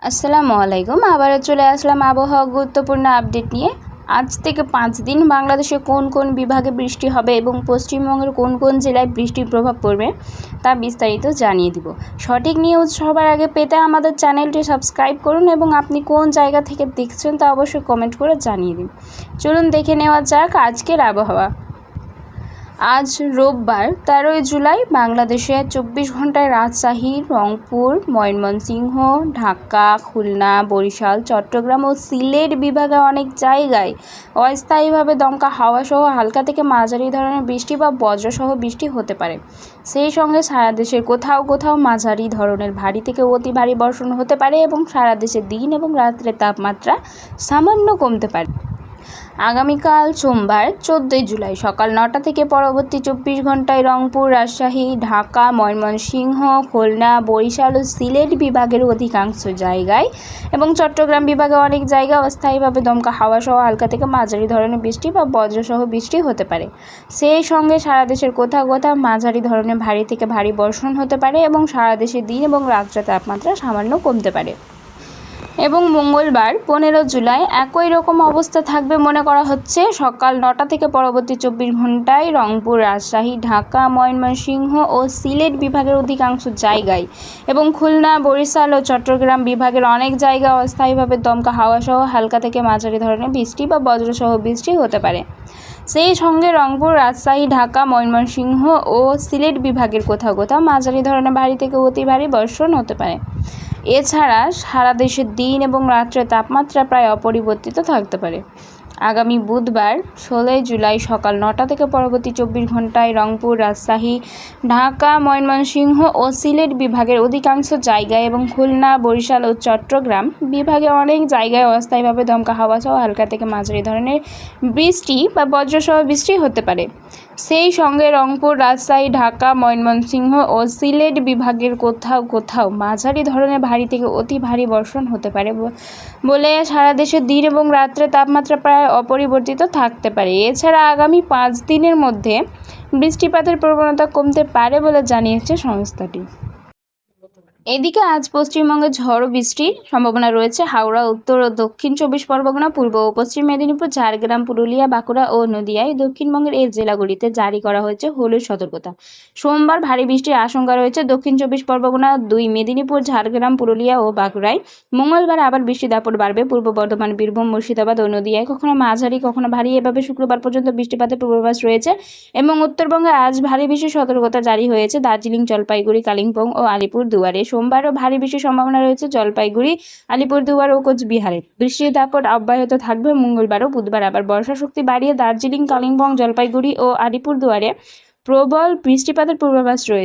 আসসালামু আলাইকুম। আবারও চলে আসলাম আবহাওয়া গুরুত্বপূর্ণ আপডেট নিয়ে। আজ থেকে 5 দিন বাংলাদেশে কোন কোন বিভাগে বৃষ্টি হবে এবং পশ্চিমবঙ্গের কোন কোন জেলায় বৃষ্টির প্রভাব পড়বে তা বিস্তারিত জানিয়ে দিব। সঠিক নিউজ সবার আগে পেতে আমাদের চ্যানেলটি সাবস্ক্রাইব করুন এবং আপনি কোন জায়গা থেকে দেখছেন তা অবশ্যই কমেন্ট করে জানিয়ে দিন। চলুন দেখে নেওয়া যাক আজকের আবহাওয়া। আজ রোববার 13 জুলাই বাংলাদেশে 24 ঘন্টায় রাজশাহী, রংপুর, ময়মনসিংহ, ঢাকা, খুলনা, বরিশাল, চট্টগ্রাম ও সিলেট বিভাগে অনেক জায়গায় অস্থায়ীভাবে দমকা হাওয়াসহ হালকা থেকে মাঝারি ধরনের বৃষ্টি বা বজ্রসহ বৃষ্টি হতে পারে। সেই সঙ্গে সারা দেশের কোথাও কোথাও মাঝারি ধরনের ভারী থেকে অতি ভারী বর্ষণ হতে পারে এবং সারা দেশে দিন এবং রাত্রের তাপমাত্রা সামান্য কমতে পারে। আগামীকাল সোমবার 14 জুলাই সকাল 9টা থেকে পরবর্তী 24 ঘন্টায় রংপুর, রাজশাহী, ঢাকা, ময়মনসিংহ, খুলনা, বরিশাল ও সিলেট বিভাগের অধিকাংশ জায়গায় এবং চট্টগ্রাম বিভাগে অনেক জায়গায় অস্থায়ীভাবে দমকা হাওয়াসহ হালকা থেকে মাঝারি ধরনের বৃষ্টি বা বজ্রসহ বৃষ্টি হতে পারে। সেই সঙ্গে সারা দেশের কোথাও কোথাও মাঝারি ধরনের ভারী থেকে ভারী বর্ষণ হতে পারে এবং সারা দেশে দিন এবং রাত্রে তাপমাত্রা সামান্য কমতে পারে। এবং মঙ্গলবার 15 জুলাই একই রকম অবস্থা থাকবে মনে করা হচ্ছে। সকাল 9টা থেকে পরবর্তী 24 ঘন্টায় রংপুর, রাজশাহী, ঢাকা, ময়মনসিংহ ও সিলেট বিভাগের অধিকাংশ জায়গায় এবং খুলনা, বরিশাল ও চট্টগ্রাম বিভাগের অনেক জায়গায় অস্থায়ীভাবে দমকা হাওয়াসহ হালকা থেকে মাঝারি ধরনের বৃষ্টি বা বজ্রসহ বৃষ্টি হতে পারে। সেই সঙ্গে রংপুর, রাজশাহী, ঢাকা, ময়মনসিংহ ও সিলেট বিভাগের কোথাও কোথাও মাঝারি ধরনের ভারী থেকে অতি ভারী বর্ষণ হতে পারে। এছাড়া সারা দেশের দিন এবং রাত্রের তাপমাত্রা প্রায় অপরিবর্তিত থাকতে পারে। আগামী বুধবার 16 জুলাই সকাল 9টা থেকে পরবর্তী 24 ঘন্টায় রংপুর, রাজশাহী, ঢাকা, ময়মনসিংহ ও সিলেট বিভাগের অধিকাংশ জায়গায় এবং খুলনা, বরিশাল ও চট্টগ্রাম বিভাগে অনেক জায়গায় অস্থায়ীভাবে দমকা হাওয়াসহ হালকা থেকে মাঝারি ধরনের বৃষ্টি বা বজ্রসহ বৃষ্টি হতে পারে। সেই সঙ্গে রংপুর, রাজশাহী, ঢাকা, ময়মনসিংহ ও সিলেট বিভাগের কোথাও কোথাও মাঝারি ধরনের ভারী থেকে অতি ভারী বর্ষণ হতে পারে বলে সারা দেশে দিন এবং রাত্রে তাপমাত্রা প্রায় অপরিবর্তিত থাকতে পারে। এছাড়া আগামী 5 দিনের মধ্যে বৃষ্টিপাতের প্রবণতা কমতে পারে বলে জানিয়েছে সংস্থাটি। এদিকে আজ পশ্চিমবঙ্গে ঝড় বৃষ্টির সম্ভাবনা রয়েছে। হাওড়া, উত্তর ও দক্ষিণ 24 পরগনা, পূর্ব ও পশ্চিম মেদিনীপুর, ঝাড়গ্রাম, পুরুলিয়া, বাঁকুড়া ও নদিয়ায় দক্ষিণবঙ্গের এই জেলাগুলিতে জারি করা হয়েছে হলুদ সতর্কতা। সোমবার ভারী বৃষ্টির আশঙ্কা রয়েছে দক্ষিণ 24 পরগনা, 2 মেদিনীপুর, ঝাড়গ্রাম, পুরুলিয়া ও বাঁকুড়ায়। মঙ্গলবার আবার বৃষ্টির দাপট বাড়বে পূর্ব বর্ধমান, বীরভূম, মুর্শিদাবাদ ও নদিয়ায় কখনো মাঝারি কখনো ভারী। এভাবে শুক্রবার পর্যন্ত বৃষ্টিপাতের পূর্বাভাস রয়েছে এবং উত্তরবঙ্গে আজ ভারী বৃষ্টির সতর্কতা জারি হয়েছে দার্জিলিং, জলপাইগুড়ি, কালিম্পং ও আলিপুরদুয়ারে। সোমবারও ভারী বৃষ্টির সম্ভাবনা রয়েছে জলপাইগুড়ি, আলিপুরদুয়ার ও কোচবিহারে। বৃষ্টির দাপট অব্যাহত থাকবে মঙ্গলবারও। বুধবার আবার বর্ষা শক্তি বাড়িয়ে দার্জিলিং, কালিম্পং, জলপাইগুড়ি ও আলিপুরদুয়ারে প্রবল বৃষ্টিপাতের পূর্বাভাস রয়েছে।